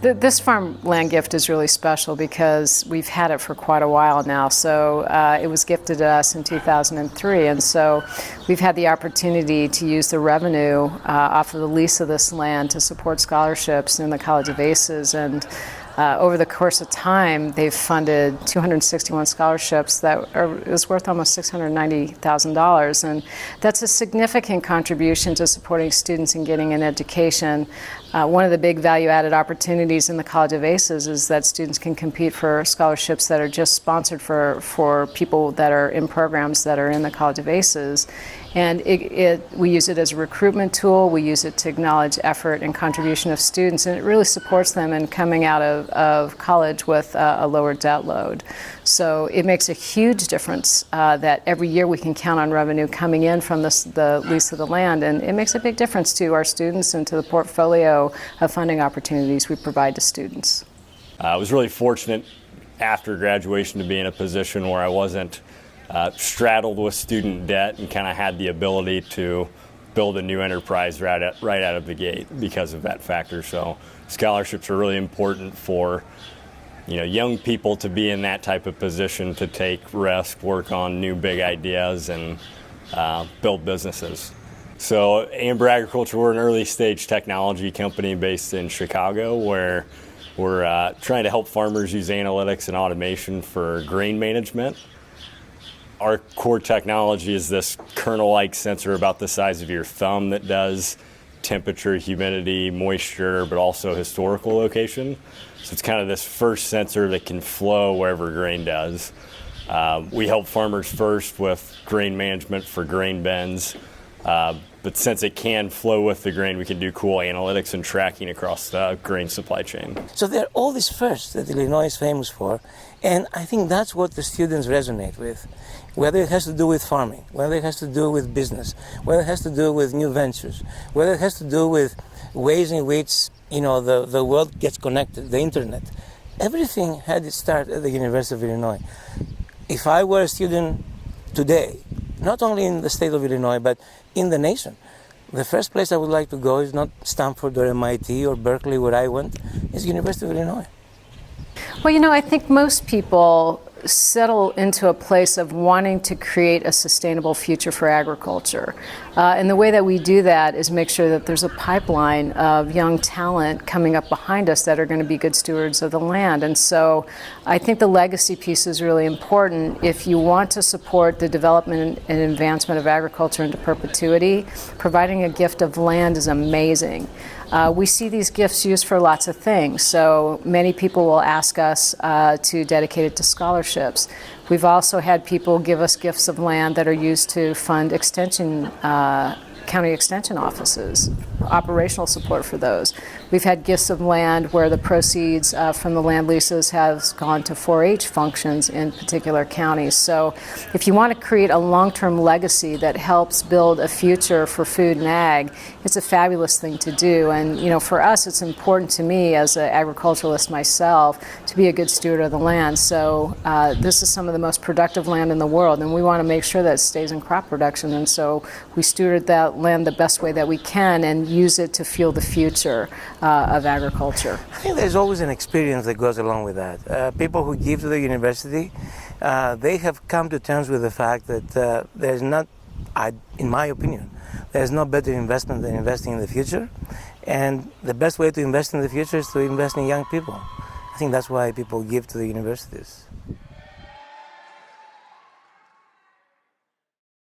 This farmland gift is really special because we've had it for quite a while now. So it was gifted to us in 2003, and so we've had the opportunity to use the revenue off of the lease of this land to support scholarships in the College of ACES. And over the course of time, they've funded 261 scholarships that is worth almost $690,000, and that's a significant contribution to supporting students in getting an education. One of the big value-added opportunities in the College of ACES is that students can compete for scholarships that are just sponsored for people that are in programs that are in the College of ACES. And we use it as a recruitment tool. We use it to acknowledge effort and contribution of students, and it really supports them in coming out of college with a lower debt load. So it makes a huge difference that every year we can count on revenue coming in from the lease of the land, and it makes a big difference to our students and to the portfolio of funding opportunities we provide to students. I was really fortunate after graduation to be in a position where I wasn't straddled with student debt and kind of had the ability to build a new enterprise right out of the gate because of that factor. So scholarships are really important for young people to be in that type of position to take risk, work on new big ideas, and build businesses. So Amber Agriculture, we're an early stage technology company based in Chicago where we're trying to help farmers use analytics and automation for grain management. Our core technology is this kernel-like sensor about the size of your thumb that does temperature, humidity, moisture, but also historical location. So it's kind of this first sensor that can flow wherever grain does. We help farmers first with grain management for grain bins, but since it can flow with the grain, we can do cool analytics and tracking across the grain supply chain. So there are all these firsts that Illinois is famous for, and I think that's what the students resonate with. Whether it has to do with farming, whether it has to do with business, whether it has to do with new ventures, whether it has to do with ways in which the world gets connected, the internet. Everything had its start at the University of Illinois. If I were a student today, not only in the state of Illinois, but in the nation, the first place I would like to go is not Stanford or MIT or Berkeley where I went, it's University of Illinois. Well, I think most people settle into a place of wanting to create a sustainable future for agriculture. And the way that we do that is make sure that there's a pipeline of young talent coming up behind us that are going to be good stewards of the land. And so I think the legacy piece is really important. If you want to support the development and advancement of agriculture into perpetuity, providing a gift of land is amazing. We see these gifts used for lots of things. So many people will ask us to dedicate it to scholarships. We've also had people give us gifts of land that are used to fund county extension offices, operational support for those. We've had gifts of land where the proceeds from the land leases have gone to 4-H functions in particular counties. So if you want to create a long-term legacy that helps build a future for food and ag, it's a fabulous thing to do. And for us, it's important to me as an agriculturalist myself to be a good steward of the land. So this is some of the most productive land in the world, and we want to make sure that it stays in crop production. And so we steward that land the best way that we can and use it to fuel the future of agriculture. I think there's always an experience that goes along with that. People who give to the university, they have come to terms with the fact that there's not, in my opinion, there's no better investment than investing in the future. And the best way to invest in the future is to invest in young people. I think that's why people give to the universities.